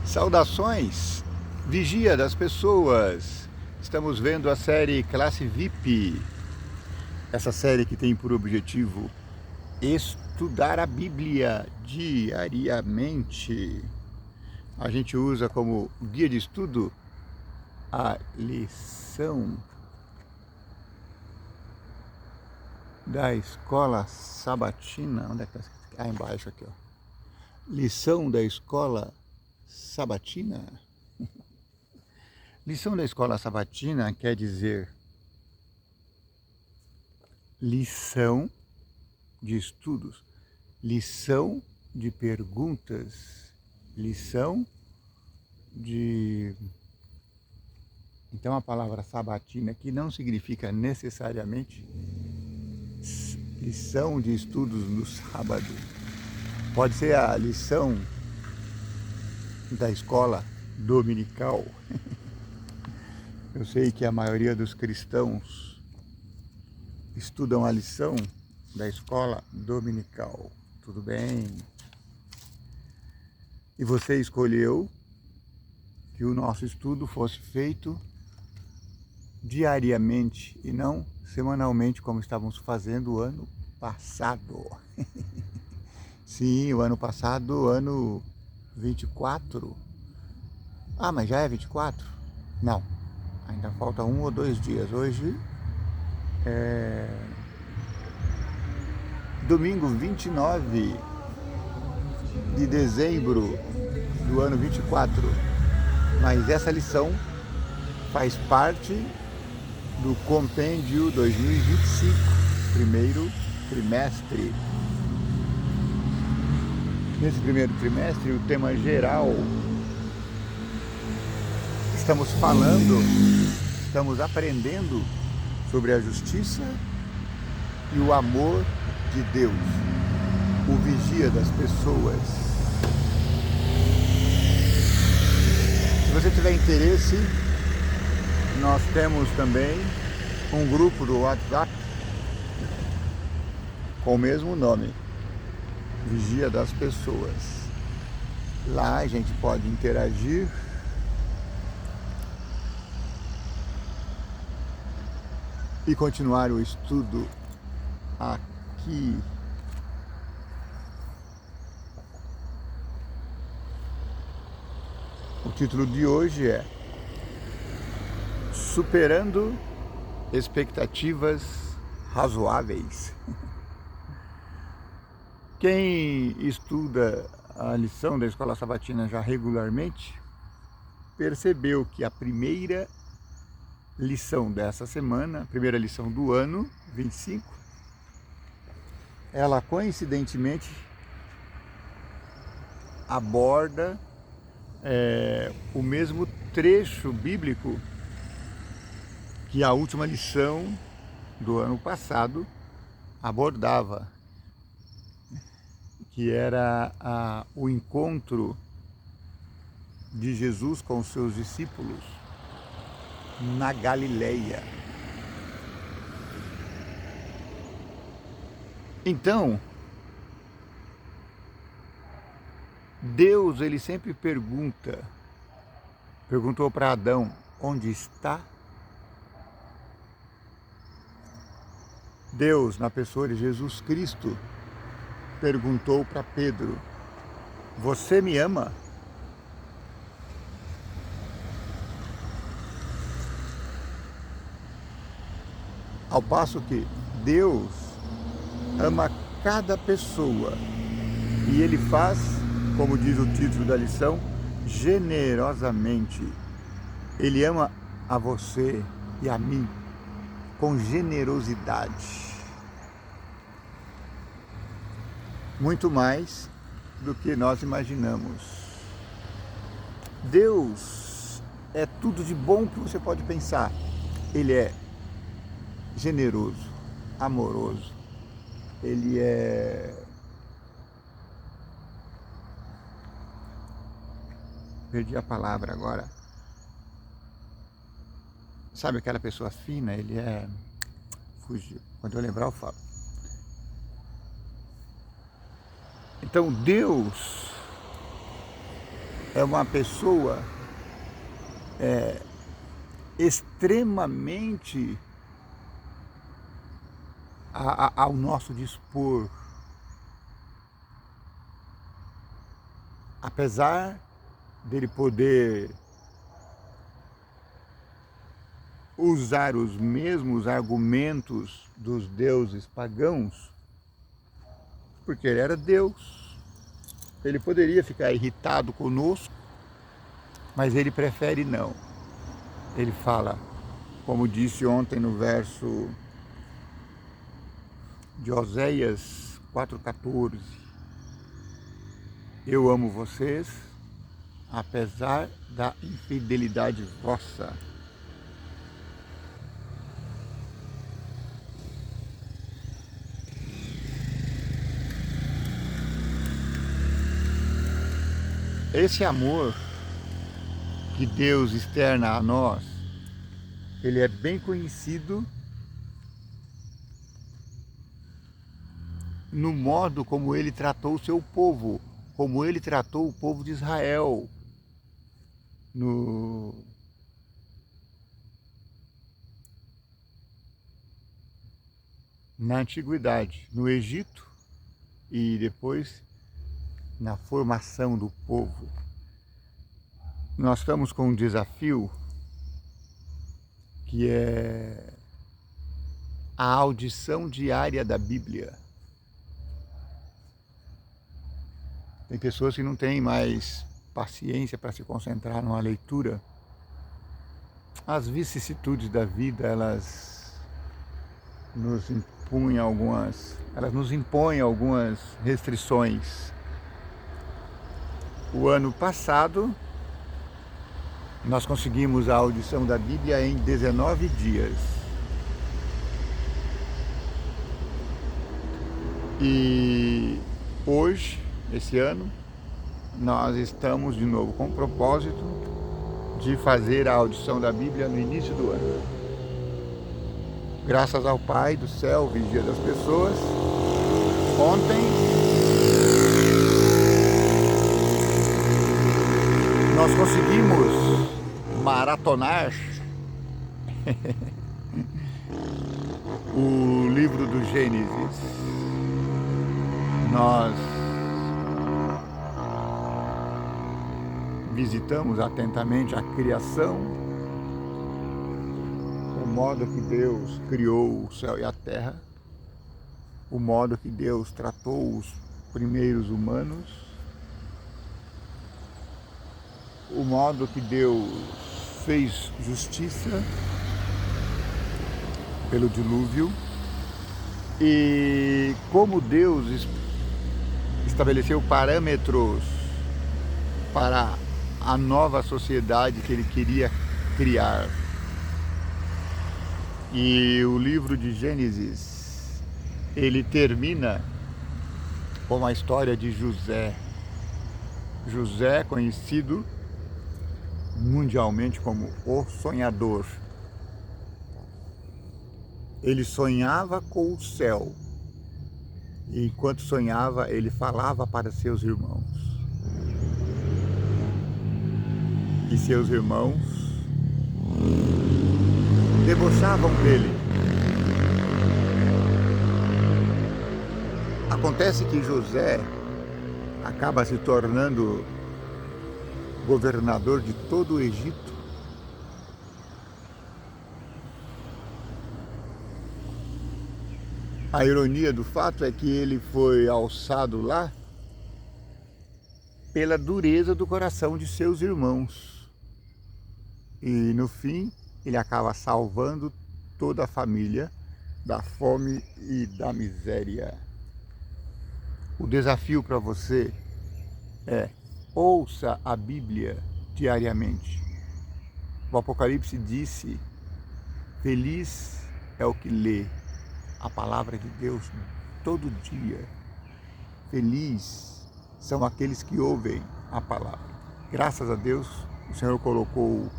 Saudações, vigia das pessoas. Estamos vendo a série Classe VIP. Essa série que tem por objetivo estudar a Bíblia diariamente. A gente usa como guia de estudo a lição da escola sabatina. Onde é que está escrito? Ah, embaixo aqui, ó. Lição da escola sabatina. Lição da escola sabatina quer dizer lição de estudos, lição de perguntas, lição de... Então a palavra sabatina aqui não significa necessariamente lição de estudos no sábado. Pode ser a lição da escola dominical. Eu sei que a maioria dos cristãos estudam a lição da escola dominical. Tudo bem? E você escolheu que o nosso estudo fosse feito diariamente e não semanalmente, como estávamos fazendo o ano passado. Sim, o ano passado, ano 24. Ah, mas já é 24? Não, ainda falta 1 ou 2 dias. Hoje é domingo 29 de dezembro do ano 24. Mas essa lição faz parte do compêndio 2025, primeiro trimestre. Nesse primeiro trimestre, o tema geral, estamos aprendendo sobre a justiça e o amor de Deus, o vigia das pessoas. Se você tiver interesse, nós temos também um grupo do WhatsApp com o mesmo nome, Vigia das Pessoas. Lá a gente pode interagir e continuar o estudo aqui. O título de hoje é Superando Expectativas Razoáveis. Quem estuda a lição da escola sabatina já regularmente percebeu que a primeira lição dessa semana, a primeira lição do ano 25, ela coincidentemente aborda o mesmo trecho bíblico que a última lição do ano passado abordava, que era o encontro de Jesus com os seus discípulos na Galileia. Então, Deus, ele sempre perguntou para Adão, onde está? Deus, na pessoa de Jesus Cristo, perguntou para Pedro, você me ama? Ao passo que Deus ama cada pessoa e Ele faz, como diz o título da lição, generosamente. Ele ama a você e a mim com generosidade. Muito mais do que nós imaginamos. Deus é tudo de bom que você pode pensar. Ele é generoso, amoroso. Ele é... Perdi a palavra agora. Sabe aquela pessoa fina? Ele é... Fugiu. Quando eu lembrar eu falo. Então Deus é uma pessoa extremamente ao nosso dispor. Apesar dele poder usar os mesmos argumentos dos deuses pagãos, porque ele era Deus, ele poderia ficar irritado conosco, mas ele prefere não. Ele fala, como disse ontem no verso de Oséias 4,14, eu amo vocês, apesar da infidelidade vossa. Esse amor que Deus externa a nós, ele é bem conhecido no modo como ele tratou o seu povo, como ele tratou o povo de Israel na antiguidade, no Egito e depois na formação do povo. Nós estamos com um desafio que é a audição diária da Bíblia. Tem pessoas que não têm mais paciência para se concentrar numa leitura. As vicissitudes da vida, elas nos impõem algumas restrições. O ano passado, nós conseguimos a audição da Bíblia em 19 dias. E hoje, esse ano, nós estamos de novo com o propósito de fazer a audição da Bíblia no início do ano. Graças ao Pai do céu, vigia das pessoas, ontem nós conseguimos maratonar o livro do Gênesis. Nós visitamos atentamente a criação, o modo que Deus criou o céu e a terra, o modo que Deus tratou os primeiros humanos, o modo que Deus fez justiça pelo dilúvio e como Deus estabeleceu parâmetros para a nova sociedade que ele queria criar. E o livro de Gênesis, ele termina com a história de José. José, conhecido mundialmente como o sonhador. Ele sonhava com o céu. E enquanto sonhava, ele falava para seus irmãos. E seus irmãos debochavam dele. Acontece que José acaba se tornando governador de todo o Egito. A ironia do fato é que ele foi alçado lá pela dureza do coração de seus irmãos. E no fim, ele acaba salvando toda a família da fome e da miséria. O desafio para você é: ouça a Bíblia diariamente. O Apocalipse disse: feliz é o que lê a palavra de Deus todo dia. Feliz são aqueles que ouvem a palavra. Graças a Deus, o Senhor colocou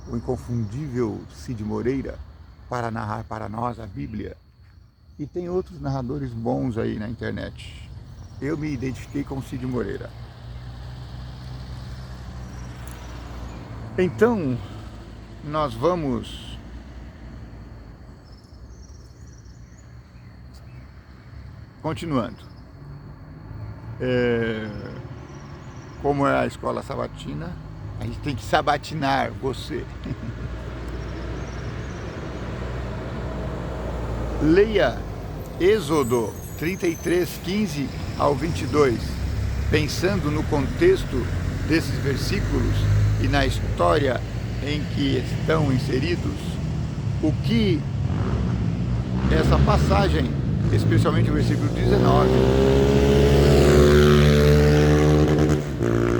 o inconfundível Cid Moreira para narrar para nós a Bíblia. E tem outros narradores bons aí na internet. Eu me identifiquei com Cid Moreira. Então, nós vamos continuando. Como é a escola sabatina, a gente tem que sabatinar você. Leia Êxodo 33, 15 ao 22, pensando no contexto desses versículos e na história em que estão inseridos, o que essa passagem, especialmente o versículo 19,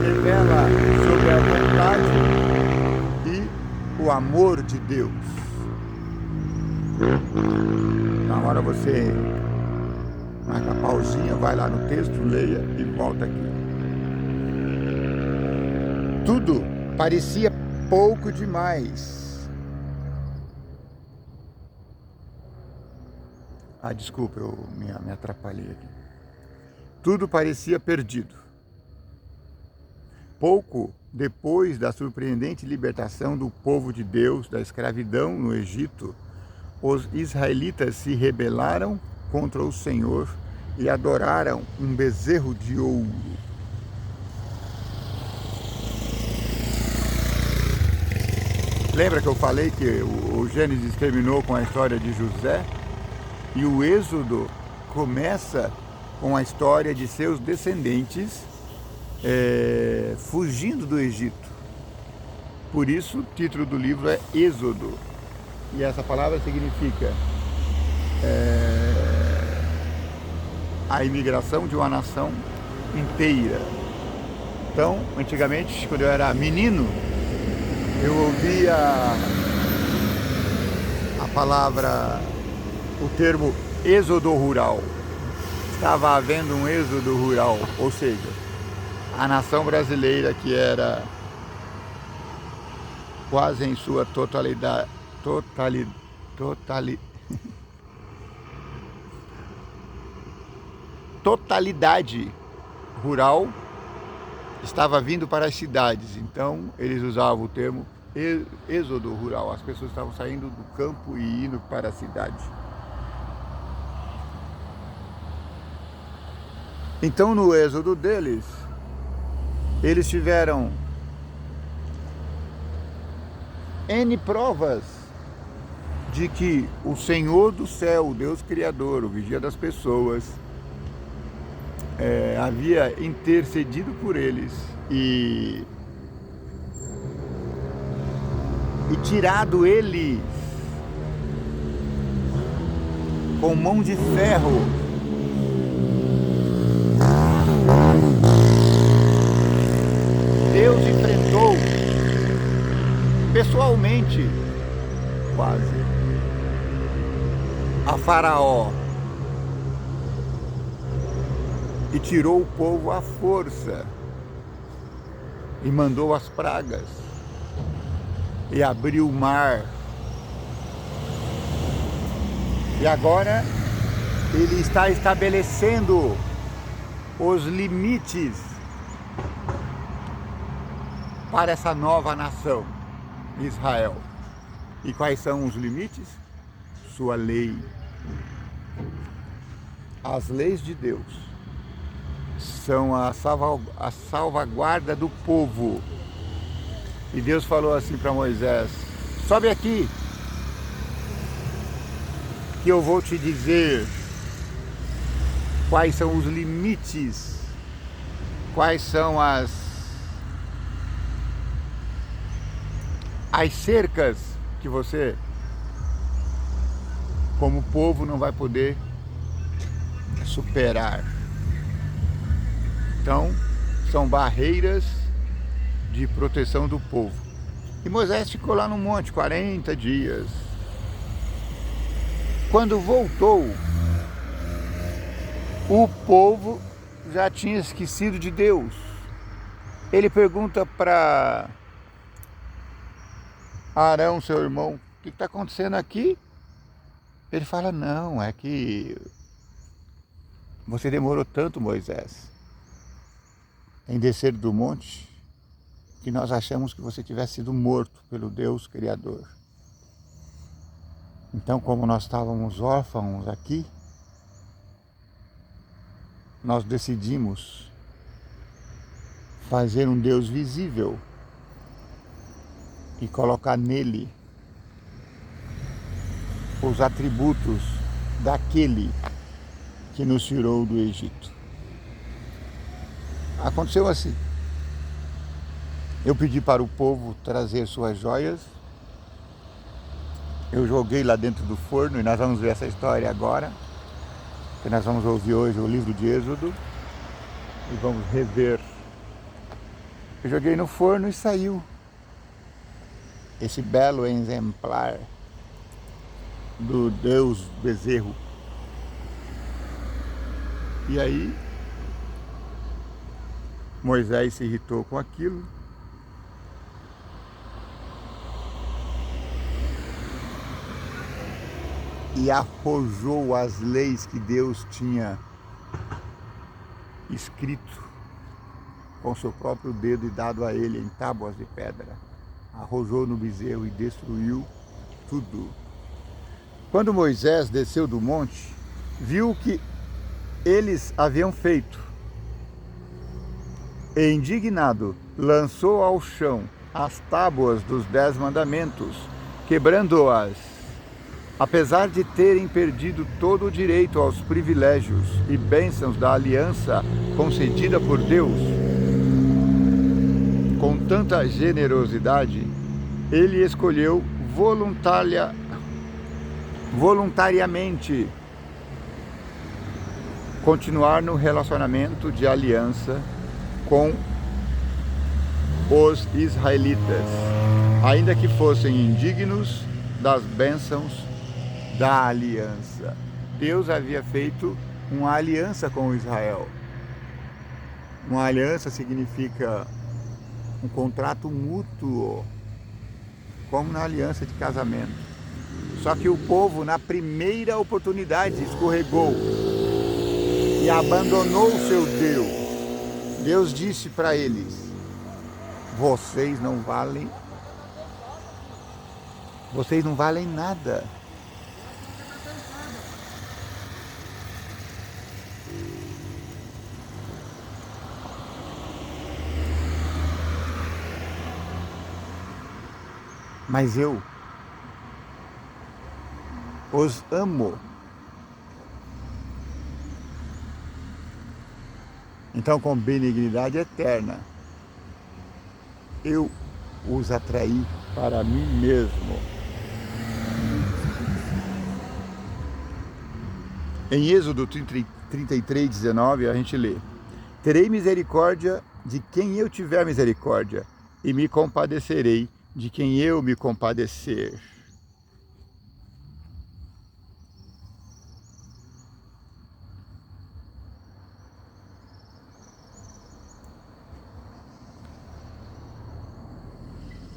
revela sobre a vontade e o amor de Deus. Na hora você marca a pausinha, vai lá no texto, leia e volta aqui. Tudo parecia pouco demais. Desculpa, eu me atrapalhei aqui. Tudo parecia perdido. Pouco depois da surpreendente libertação do povo de Deus da escravidão no Egito, os israelitas se rebelaram contra o Senhor e adoraram um bezerro de ouro. Lembra que eu falei que o Gênesis terminou com a história de José? E o Êxodo começa com a história de seus descendentes fugindo do Egito. Por isso, o título do livro é Êxodo. E essa palavra significa a imigração de uma nação inteira. Então, antigamente, quando eu era menino, eu ouvia a palavra, o termo êxodo rural. Estava havendo um êxodo rural, ou seja, a nação brasileira, que era quase em sua totalidade rural, estava vindo para as cidades. Então eles usavam o termo êxodo rural. As pessoas estavam saindo do campo e indo para a cidade. Então no êxodo deles, eles tiveram N provas de que o Senhor do céu, o Deus Criador, o vigia das pessoas, havia intercedido por eles e tirado eles com mão de ferro Deus enfrentou pessoalmente, quase, a Faraó e tirou o povo à força e mandou as pragas e abriu o mar. E agora ele está estabelecendo os limites para essa nova nação, Israel. E quais são os limites? Sua lei. As leis de Deus são a salvaguarda do povo. E Deus falou assim para Moisés: sobe aqui, que eu vou te dizer quais são os limites, quais são as cercas que você, como povo, não vai poder superar. Então, são barreiras de proteção do povo. E Moisés ficou lá no monte 40 dias. Quando voltou, o povo já tinha esquecido de Deus. Ele pergunta para Arão, seu irmão: o que está acontecendo aqui? Ele fala: não, é que você demorou tanto, Moisés, em descer do monte, que nós achamos que você tivesse sido morto pelo Deus Criador. Então, como nós estávamos órfãos aqui, nós decidimos fazer um Deus visível e colocar nele os atributos daquele que nos tirou do Egito. Aconteceu assim. Eu pedi para o povo trazer suas joias. Eu joguei lá dentro do forno, e nós vamos ver essa história agora, que nós vamos ouvir hoje o livro de Êxodo, e vamos rever. Eu joguei no forno e saiu esse belo exemplar do Deus bezerro. E aí Moisés se irritou com aquilo. E arrojou as leis que Deus tinha escrito com seu próprio dedo e dado a ele em tábuas de pedra. Arrojou no bezerro e destruiu tudo. Quando Moisés desceu do monte, viu o que eles haviam feito. E, indignado, lançou ao chão as tábuas dos 10 mandamentos, quebrando-as. Apesar de terem perdido todo o direito aos privilégios e bênçãos da aliança concedida por Deus, com tanta generosidade, ele escolheu voluntariamente continuar no relacionamento de aliança com os israelitas, ainda que fossem indignos das bênçãos da aliança. Deus havia feito uma aliança com Israel. Uma aliança significa um contrato mútuo, como na aliança de casamento. Só que o povo, na primeira oportunidade, escorregou e abandonou o seu Deus. Deus disse para eles: vocês não valem nada. Mas eu os amo. Então, com benignidade eterna, eu os atraí para mim mesmo. Em Êxodo 33, 19, a gente lê: terei misericórdia de quem eu tiver misericórdia, e me compadecerei de quem eu me compadecer.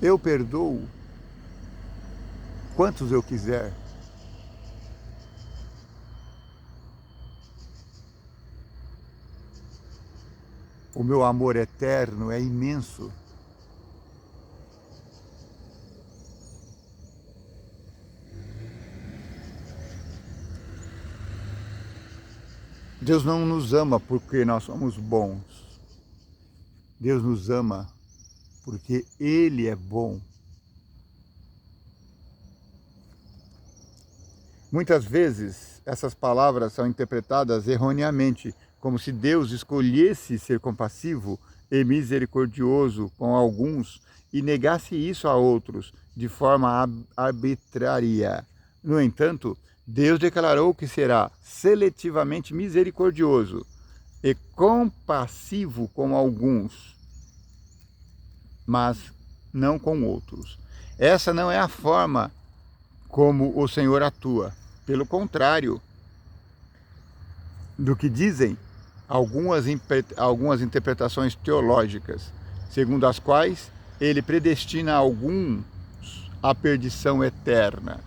Eu perdoo quantos eu quiser. O meu amor eterno é imenso. Deus não nos ama porque nós somos bons. Deus nos ama porque Ele é bom. Muitas vezes essas palavras são interpretadas erroneamente, como se Deus escolhesse ser compassivo e misericordioso com alguns e negasse isso a outros de forma arbitrária. No entanto, Deus declarou que será seletivamente misericordioso e compassivo com alguns, mas não com outros. Essa não é a forma como o Senhor atua. Pelo contrário do que dizem algumas interpretações teológicas, segundo as quais Ele predestina alguns à perdição eterna.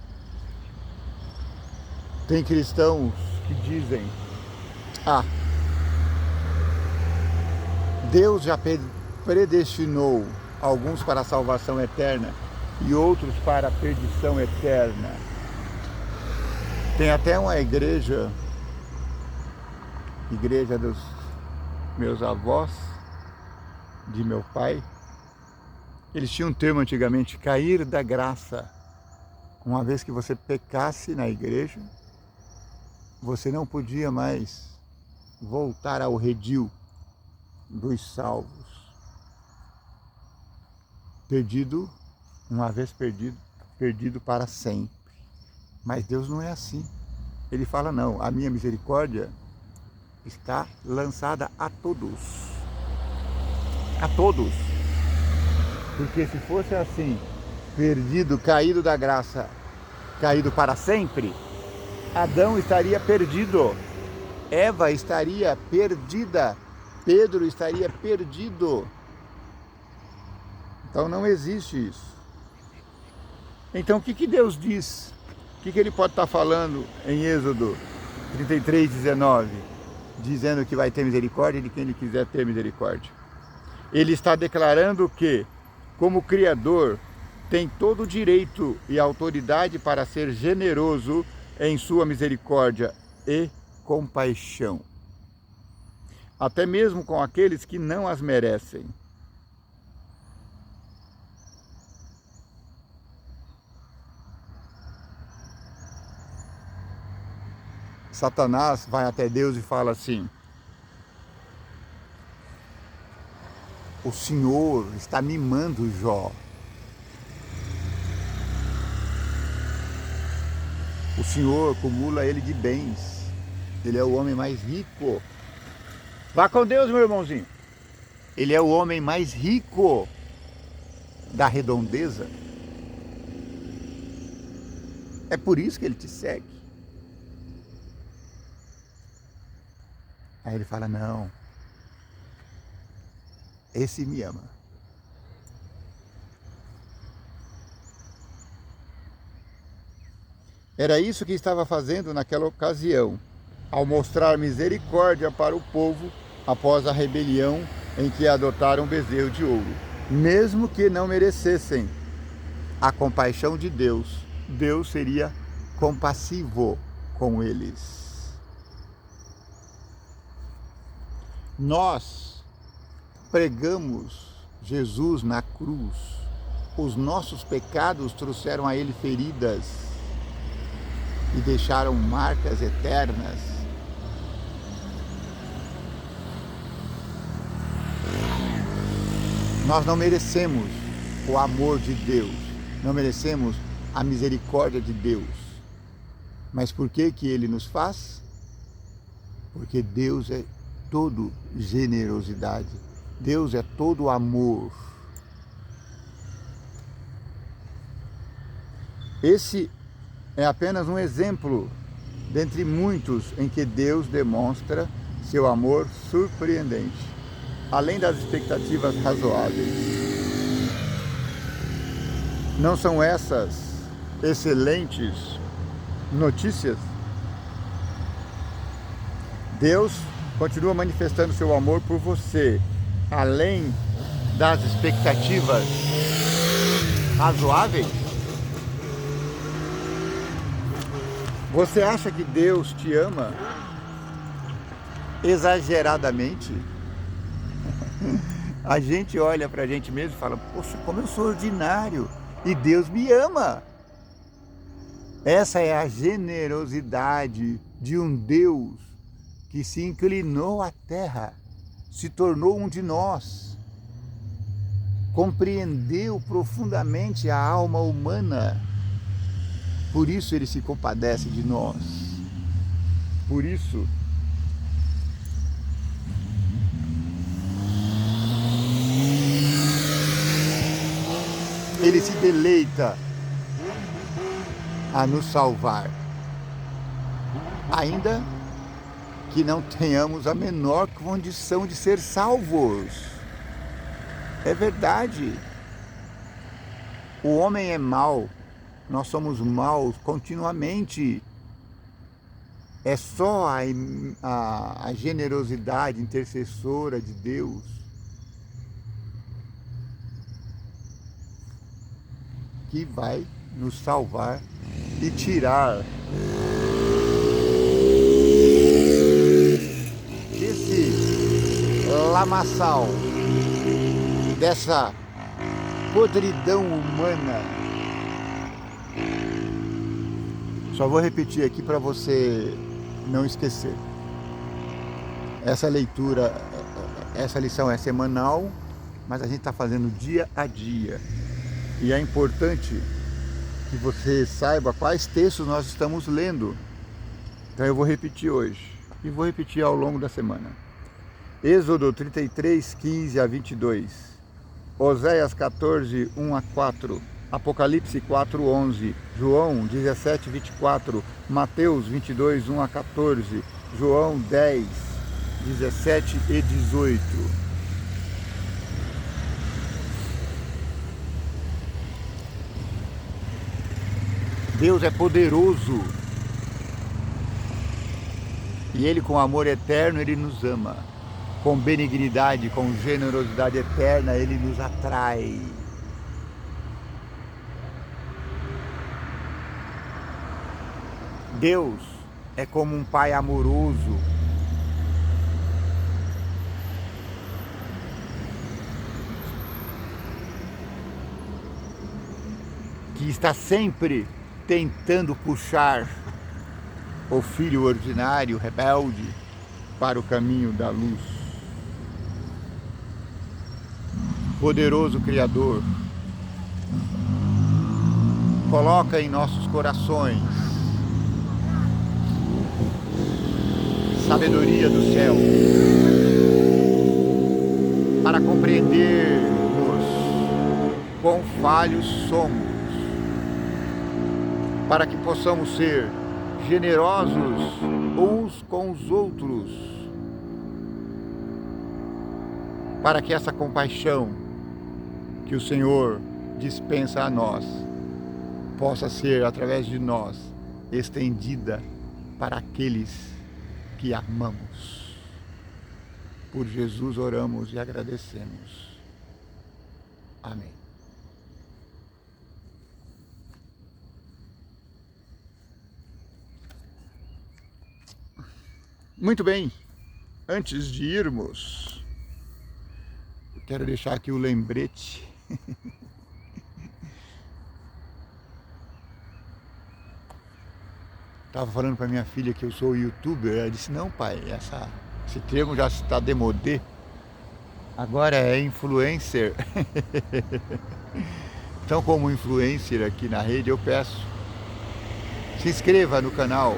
Tem cristãos que dizem: Deus já predestinou alguns para a salvação eterna e outros para a perdição eterna. Tem até uma igreja dos meus avós, de meu pai, eles tinham um termo antigamente, cair da graça. Uma vez que você pecasse na igreja, você não podia mais voltar ao redil dos salvos. Perdido, uma vez perdido, perdido para sempre. Mas Deus não é assim. Ele fala, não, a minha misericórdia está lançada a todos. A todos. Porque se fosse assim, perdido, caído da graça, caído para sempre, Adão estaria perdido, Eva estaria perdida, Pedro estaria perdido. Então não existe isso. Então o que Deus diz? O que ele pode estar falando em Êxodo 33, 19? Dizendo que vai ter misericórdia de quem ele quiser ter misericórdia. Ele está declarando que, como Criador, tem todo o direito e autoridade para ser generoso em sua misericórdia e compaixão, até mesmo com aqueles que não as merecem. Satanás vai até Deus e fala assim: o Senhor está mimando Jó. O Senhor acumula ele de bens. Ele é o homem mais rico. Vá com Deus, meu irmãozinho. Ele é o homem mais rico da redondeza. É por isso que ele te segue. Aí ele fala, não, esse me ama. Era isso que estava fazendo naquela ocasião, ao mostrar misericórdia para o povo após a rebelião em que adotaram um bezerro de ouro. Mesmo que não merecessem a compaixão de Deus, Deus seria compassivo com eles. Nós pregamos Jesus na cruz. Os nossos pecados trouxeram a Ele feridas e deixaram marcas eternas. Nós não merecemos o amor de Deus, não merecemos a misericórdia de Deus. Mas por que Ele nos faz? Porque Deus é todo generosidade, Deus é todo amor. Esse é apenas um exemplo dentre muitos em que Deus demonstra seu amor surpreendente, além das expectativas razoáveis. Não são essas excelentes notícias? Deus continua manifestando seu amor por você, além das expectativas razoáveis? Você acha que Deus te ama exageradamente? A gente olha pra gente mesmo e fala, poxa, como eu sou ordinário e Deus me ama. Essa é a generosidade de um Deus que se inclinou à terra, se tornou um de nós, compreendeu profundamente a alma humana. Por isso Ele se compadece de nós. Por isso Ele se deleita a nos salvar, ainda que não tenhamos a menor condição de ser salvos. É verdade. O homem é mau, nós somos maus continuamente. É só a generosidade intercessora de Deus que vai nos salvar e tirar desse lamaçal, dessa podridão humana. Só vou repetir aqui para você não esquecer. Essa leitura, essa lição é semanal, mas a gente está fazendo dia a dia. E é importante que você saiba quais textos nós estamos lendo. Então eu vou repetir hoje e vou repetir ao longo da semana. Êxodo 33, 15 a 22. Oséias 14, 1 a 4. Apocalipse 4, 11. João 17, 24. Mateus 22, 1 a 14. João 10, 17 e 18. Deus é poderoso e Ele, com amor eterno, Ele nos ama. Com benignidade, com generosidade eterna, Ele nos atrai. Deus é como um pai amoroso. Que está sempre tentando puxar o filho ordinário, rebelde, para o caminho da luz. Poderoso Criador, coloca em nossos corações sabedoria do céu para compreendermos quão falhos somos, para que possamos ser generosos uns com os outros, para que essa compaixão que o Senhor dispensa a nós possa ser, através de nós, estendida para aqueles que amamos. Por Jesus oramos e agradecemos. Amém. Muito bem, antes de irmos, eu quero deixar aqui o lembrete. Estava falando para minha filha que eu sou youtuber, ela disse, não pai, esse termo já está demodé, agora é influencer. Então, como influencer aqui na rede, eu peço, se inscreva no canal,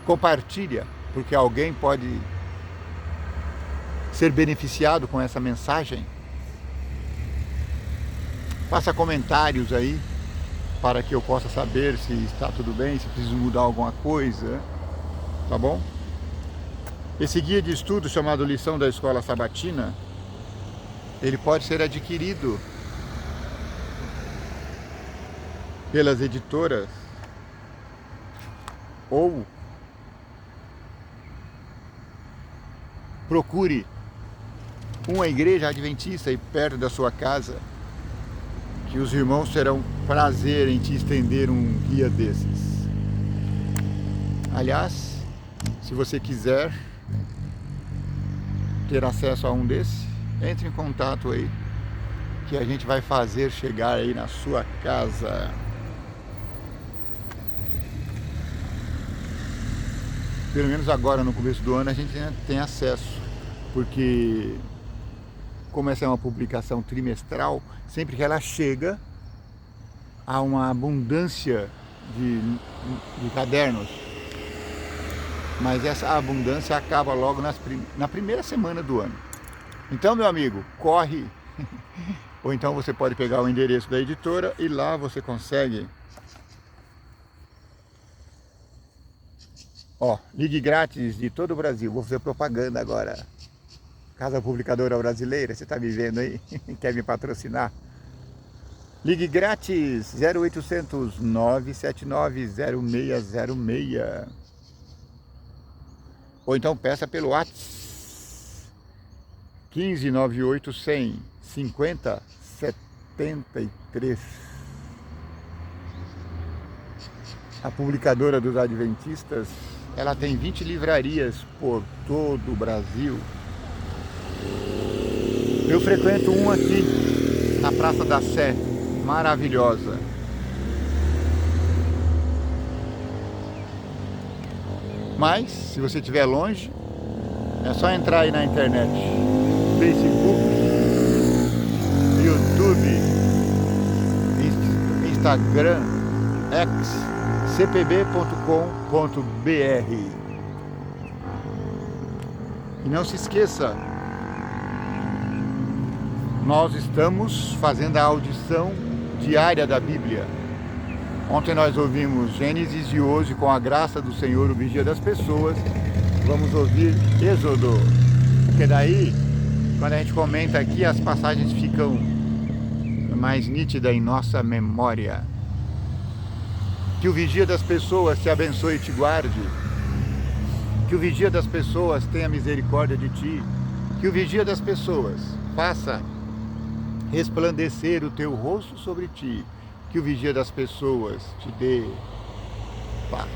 compartilha, porque alguém pode ser beneficiado com essa mensagem. Faça comentários aí, para que eu possa saber se está tudo bem, se preciso mudar alguma coisa, tá bom? Esse guia de estudo chamado Lição da Escola Sabatina, ele pode ser adquirido pelas editoras ou procure uma igreja adventista aí perto da sua casa, que os irmãos terão prazer em te estender um guia desses. Aliás, se você quiser ter acesso a um desses, entre em contato aí, que a gente vai fazer chegar aí na sua casa. Pelo menos agora, no começo do ano, a gente ainda tem acesso, porque como essa é uma publicação trimestral, sempre que ela chega, há uma abundância de cadernos. Mas essa abundância acaba logo na primeira semana do ano. Então, meu amigo, corre! Ou então você pode pegar o endereço da editora e lá você consegue. Ó, ligue grátis de todo o Brasil. Vou fazer propaganda agora. Casa Publicadora Brasileira, você está me vendo aí? Quer me patrocinar? Ligue grátis 0800 979 0606. Ou então peça pelo WhatsApp 1598-100 5073. A publicadora dos Adventistas, ela tem 20 livrarias por todo o Brasil. Eu frequento uma aqui na Praça da Sé, maravilhosa. Mas, se você estiver longe, é só entrar aí na internet. Facebook, YouTube, Instagram, X, cpb.com.br. E não se esqueça, nós estamos fazendo a audição diária da Bíblia. Ontem nós ouvimos Gênesis e hoje, com a graça do Senhor, o Vigia das Pessoas, vamos ouvir Êxodo. Porque daí, quando a gente comenta aqui, as passagens ficam mais nítidas em nossa memória. Que o Vigia das Pessoas te abençoe e te guarde. Que o Vigia das Pessoas tenha misericórdia de ti. Que o Vigia das Pessoas faça resplandecer o teu rosto sobre ti. Que o Vigia das Pessoas te dê paz.